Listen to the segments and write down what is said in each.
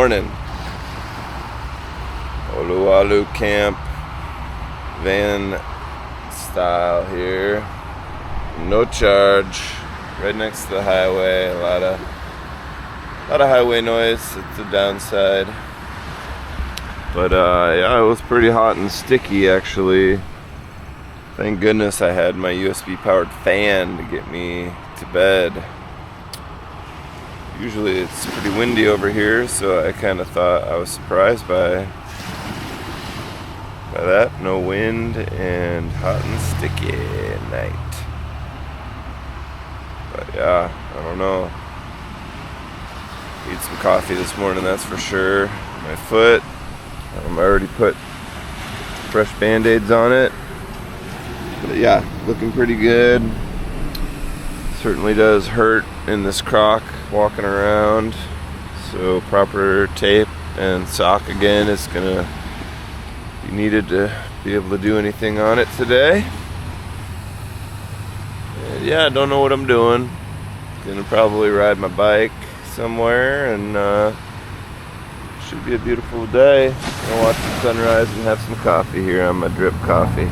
morning. Oluwalu camp, van style here. No charge, right next to the highway. A lot of highway noise. It's the downside. But yeah, it was pretty hot and sticky actually. Thank goodness I had my USB powered fan to get me to bed. Usually it's pretty windy over here, so I kind of thought I was surprised by that. No wind and hot and sticky at night. But yeah, I don't know. Need some coffee this morning, that's for sure. My foot, I already put fresh band-aids on it. But yeah, looking pretty good. Certainly does hurt in this croc walking around. So proper tape and sock again is gonna be needed to be able to do anything on it today. And yeah, I don't know what I'm doing. Gonna probably ride my bike somewhere, and should be a beautiful day. Gonna watch the sunrise and have some coffee here on my drip coffee.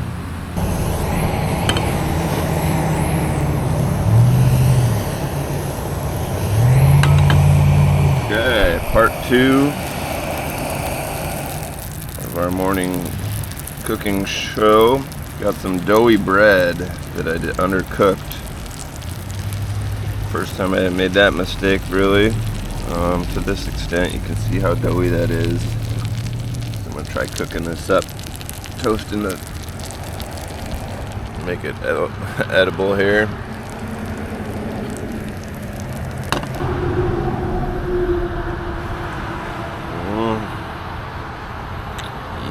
Okay, part 2 of our morning cooking show. Got some doughy bread that I did undercooked. First time I made that mistake, really. To this extent, you can see how doughy that is. I'm gonna try cooking this up, toasting it, make it edible here.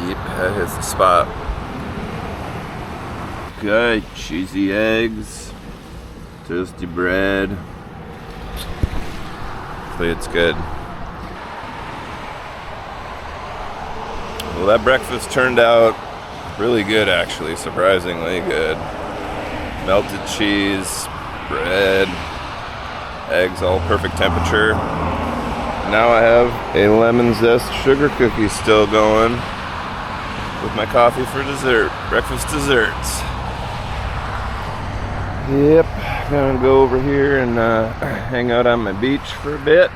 Yep, that hits the spot. Okay, cheesy eggs, toasty bread. Hopefully it's good. Well, that breakfast turned out really good, actually, surprisingly good. Melted cheese, bread, eggs, all perfect temperature. Now I have a lemon zest sugar cookie still going with my coffee for dessert, breakfast desserts. Yep, gonna go over here and hang out on my beach for a bit.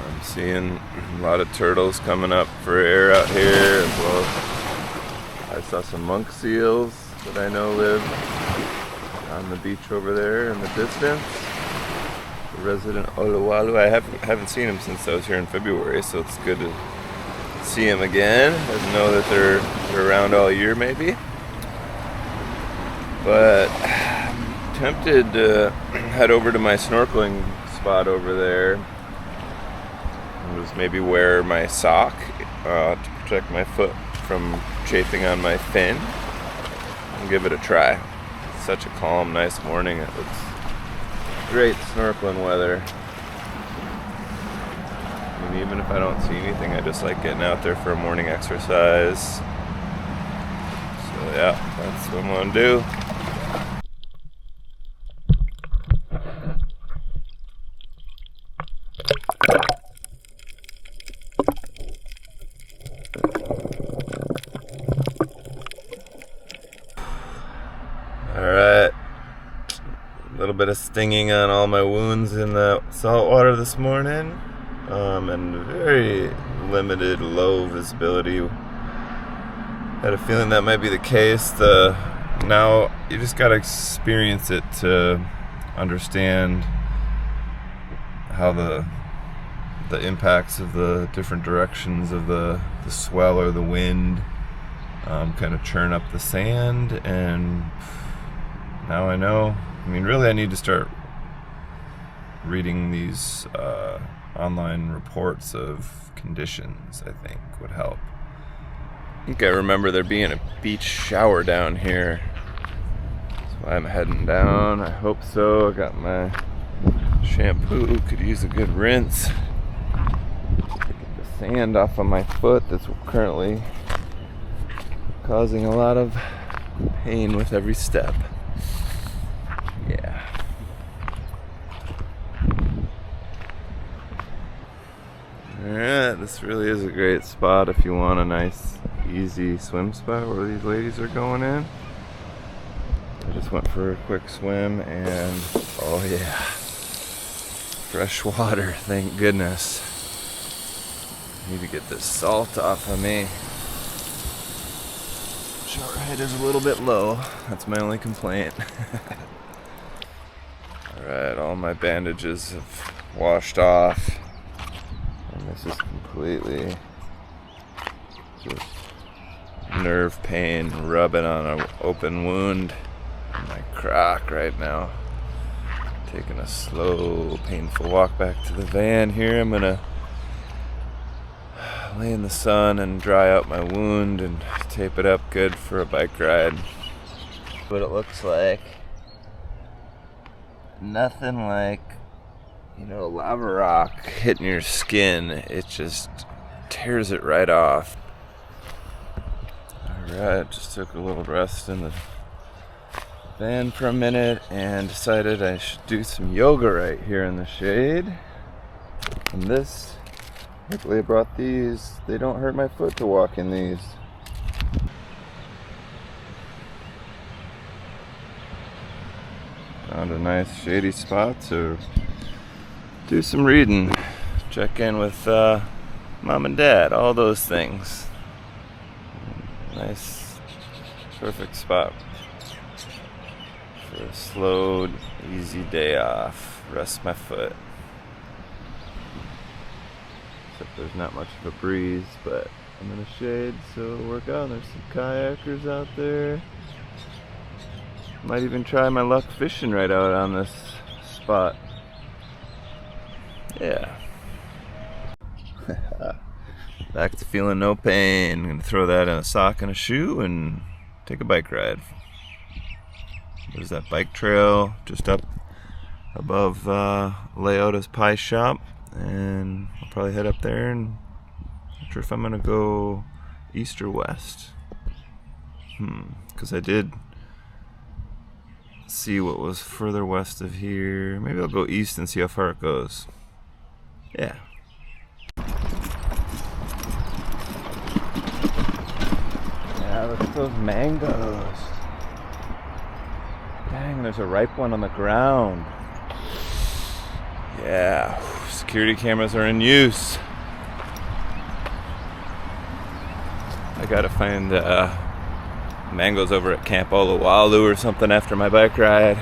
I'm seeing a lot of turtles coming up for air out here, as well as I saw some monk seals that I know live on the beach over there in the distance. The resident Oluwalu, I haven't seen him since I was here in February, so it's good to see him again. I didn't know that they're around all year, maybe. But I'm tempted to head over to my snorkeling spot over there and just maybe wear my sock to protect my foot from chafing on my fin and give it a try. It's such a calm, nice morning. It looks great snorkeling weather. I mean, even if I don't see anything, I just like getting out there for a morning exercise. So yeah, that's what I'm gonna do. Alright, a little bit of stinging on all my wounds in the salt water this morning, and very limited, low visibility. Had a feeling that might be the case. Now you just gotta experience it to understand how the impacts of the different directions of the swell or the wind kind of churn up the sand, and now I know. I mean, really I need to start reading these online reports of conditions, I think would help. I think I remember there being a beach shower down here. That's why I'm heading down. I hope so. I got my shampoo. Could use a good rinse. Get the sand off of my foot that's currently causing a lot of pain with every step. Yeah. Alright, this really is a great spot if you want a nice, easy swim spot where these ladies are going in. I just went for a quick swim and oh yeah, fresh water, thank goodness. Need to get this salt off of me. Shower head is a little bit low, that's my only complaint. Alright, all my bandages have washed off. And this is completely just nerve pain rubbing on an open wound in my crock right now. Taking a slow, painful walk back to the van here. I'm gonna lay in the sun and dry out my wound and tape it up good for a bike ride. What it looks like. Nothing like, you know, lava rock hitting your skin. It just tears it right off. Alright, just took a little rest in the van for a minute and decided I should do some yoga right here in the shade. And this, luckily I brought these. They don't hurt my foot to walk in these. Found a nice shady spot to do some reading, check in with mom and dad, all those things. Nice, perfect spot for a slow, easy day off. Rest my foot. Except there's not much of a breeze, but I'm in the shade, so it'll work out. There's some kayakers out there. Might even try my luck fishing right out on this spot. Yeah. Back to feeling no pain. I'm gonna throw that in a sock and a shoe and take a bike ride. There's that bike trail just up above Leota's Pie Shop, and I'll probably head up there, and not sure if I'm gonna go east or west. Because I did see what was further west of here. Maybe I'll go east and see how far it goes. Yeah. Yeah, look at those mangoes. Dang, there's a ripe one on the ground. Yeah, security cameras are in use. I gotta find mangoes over at Camp Oluwalu or something after my bike ride.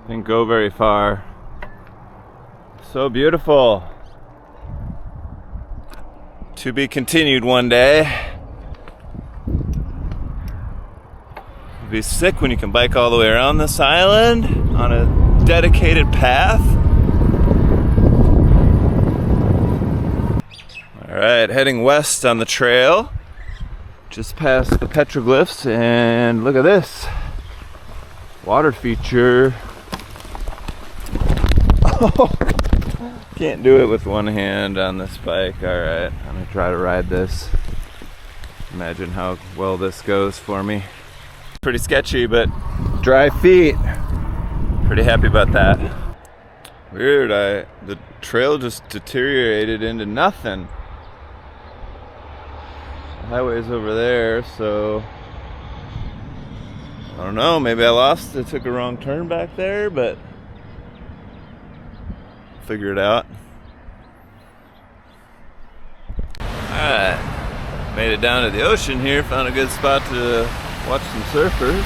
Didn't go very far. So beautiful. To be continued one day. You'd be sick when you can bike all the way around this island on a dedicated path. Alright, heading west on the trail. Just past the petroglyphs, and look at this. Water feature. Oh, can't do it with one hand on this bike. Alright, I'm gonna try to ride this. Imagine how well this goes for me. Pretty sketchy, but dry feet. Pretty happy about that. Weird, the trail just deteriorated into nothing. The highway's over there, so I don't know, maybe I lost it, took a wrong turn back there, but figure it out. Alright, made it down to the ocean here, found a good spot to watch some surfers.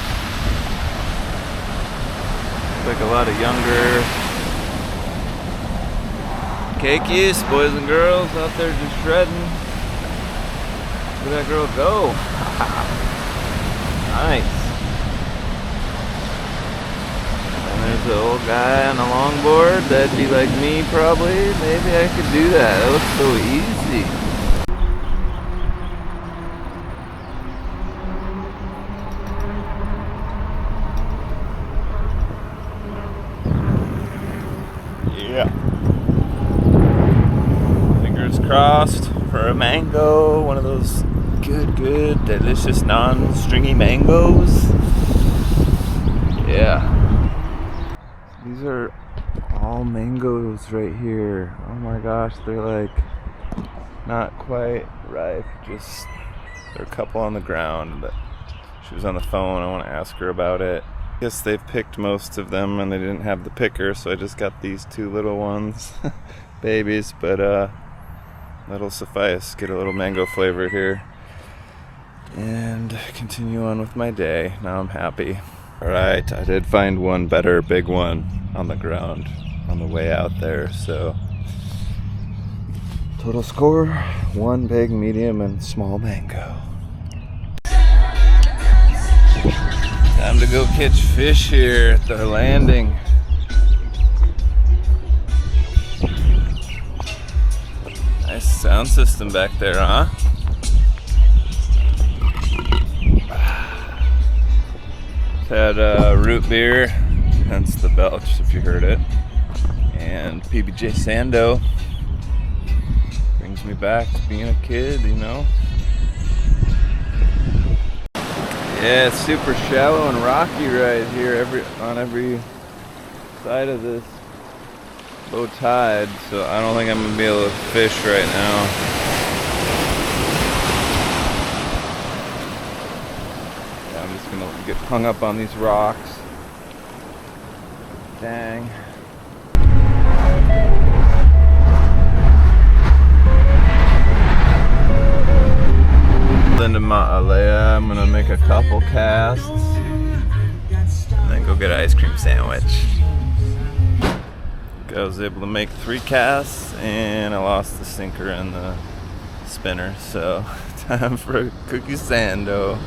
Like a lot of younger cakeys, boys and girls out there just shredding. Look at that girl go. Nice. And there's the old guy on a longboard. That'd be like me probably. Maybe I could do that. That looks so easy. Yeah. Fingers crossed for a mango, one of those good, delicious non-stringy mangoes. Yeah. These are all mangoes right here. Oh my gosh, they're like not quite ripe. Just there are a couple on the ground. But she was on the phone. I want to ask her about it. I guess they've picked most of them and they didn't have the picker, so I just got these two little ones, babies. But that'll suffice. Get a little mango flavor here and continue on with my day. Now I'm happy. Alright, I did find one better big one on the ground on the way out there, so total score, one big, medium, and small mango. Time to go catch fish here at the landing. Nice sound system back there, huh? Had root beer, hence the belch if you heard it, and PBJ Sando. Brings me back to being a kid, you know. Yeah, it's super shallow and rocky right here on every side of this low tide, so I don't think I'm gonna be able to fish right now. I'm just gonna get hung up on these rocks. Dang. Into Maui, I'm gonna make a couple casts and then go get an ice cream sandwich. I was able to make 3 casts and I lost the sinker and the spinner, so time for a cookie sando.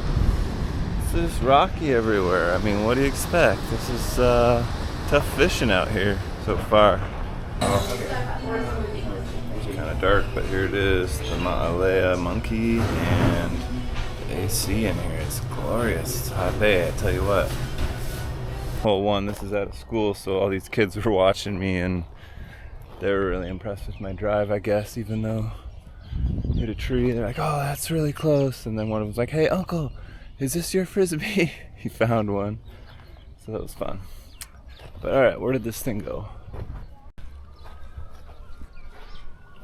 It's just rocky everywhere. I mean, what do you expect? This is tough fishing out here so far. It's kind of dark, but here it is, the Maui monkey, and the AC in here. It's glorious. It's a hot day, I tell you what. Hole 1, this is out of school, so all these kids were watching me and they were really impressed with my drive, I guess, even though I hit a tree. They're like, oh, that's really close. And then one of them was like, hey, uncle, is this your frisbee? He found one. So that was fun. But all right, where did this thing go?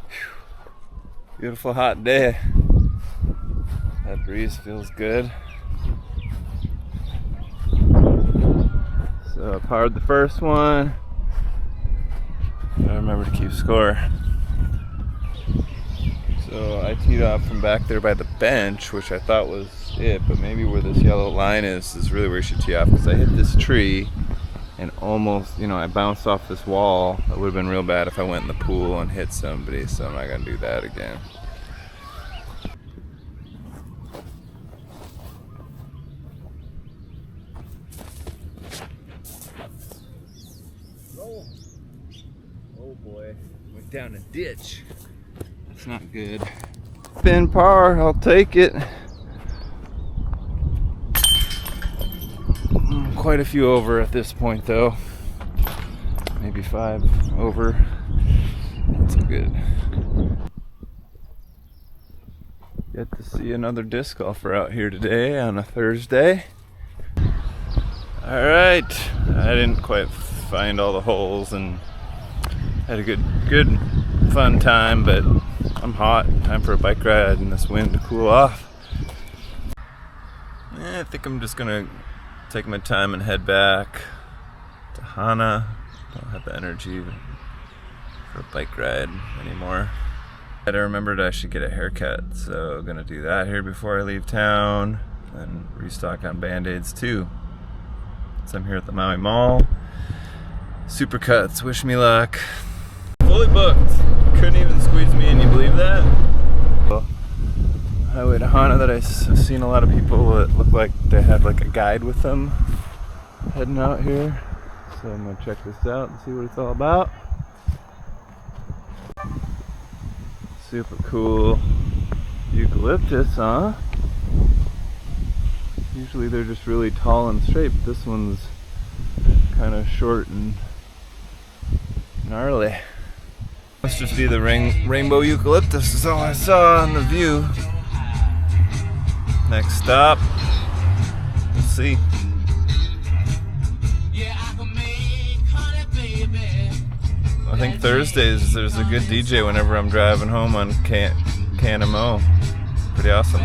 Whew. Beautiful hot day. That breeze feels good. So I powered the first one. I remember to keep score. So I teed off from back there by the bench, which I thought was it, but maybe where this yellow line is really where you should tee off, because I hit this tree and almost, I bounced off this wall. It would have been real bad if I went in the pool and hit somebody, so I'm not gonna do that again. Oh boy, went down a ditch. That's not good. Spin par, I'll take it. Quite a few over at this point though. Maybe 5 over. That's good. Get to see another disc golfer out here today on a Thursday. Alright, I didn't quite find all the holes and had a good fun time, but I'm hot. Time for a bike ride and this wind to cool off. I think I'm just gonna take my time and head back to Hana. Don't have the energy for a bike ride anymore. I remembered I should get a haircut, so I'm gonna do that here before I leave town and restock on Band-Aids too. So I'm here at the Maui Mall. Supercuts, wish me luck. Fully booked. Couldn't even squeeze me in, you believe that? Highway to Hana that I've seen a lot of people that look like they had like a guide with them heading out here. So I'm gonna check this out and see what it's all about. Super cool eucalyptus, huh? Usually they're just really tall and straight, but this one's kind of short and gnarly. Must just be the rainbow eucalyptus is all I saw on the view. Next stop, we'll see. I think Thursdays there's a good DJ whenever I'm driving home on Canamo. Pretty awesome.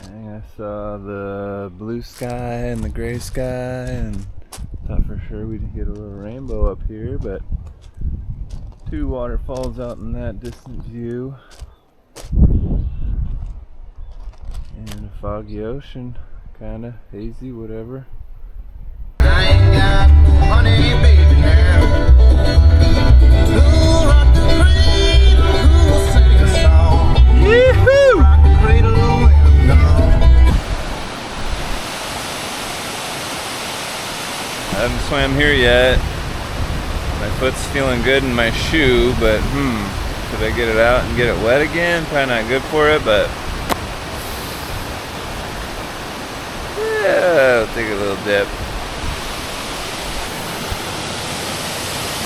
I saw the blue sky and the gray sky and thought for sure we'd get a little rainbow up here, but two waterfalls out in that distant view and a foggy ocean, kinda hazy, whatever. I ain't got money, baby, now. Who'll rock the cradle? Who'll sing a song? Yee-hoo! Rock the cradle when I'm gone. I haven't swam here yet. My foot's feeling good in my shoe, but should I get it out and get it wet again? Probably not good for it, but yeah, I'll take a little dip.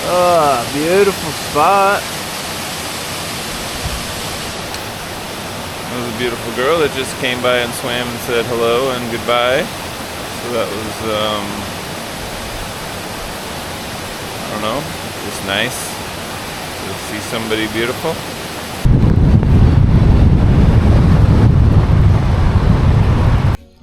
Oh, beautiful spot. There was a beautiful girl that just came by and swam and said hello and goodbye. So that was, I don't know, just nice to see somebody beautiful.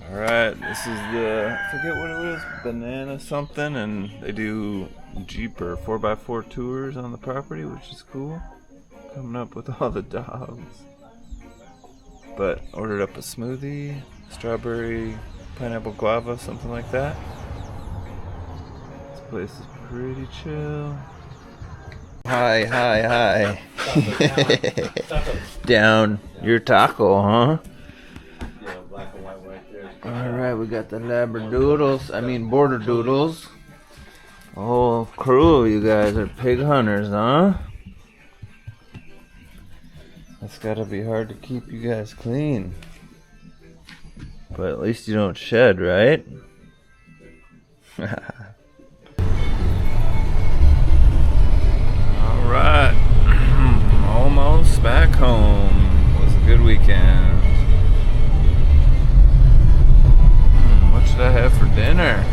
Alright, this is the, I forget what it was, banana something, and they do Jeep or 4x4 tours on the property, which is cool. Coming up with all the dogs. But ordered up a smoothie, strawberry, pineapple guava, something like that. This place is pretty chill. Hi. Down your taco, huh? Yeah, black and white right there. Alright, we got the border doodles. A whole crew of you guys are pig hunters, huh? That's gotta be hard to keep you guys clean. But at least you don't shed, right? Alright. Almost back home. It was a good weekend. What should I have for dinner?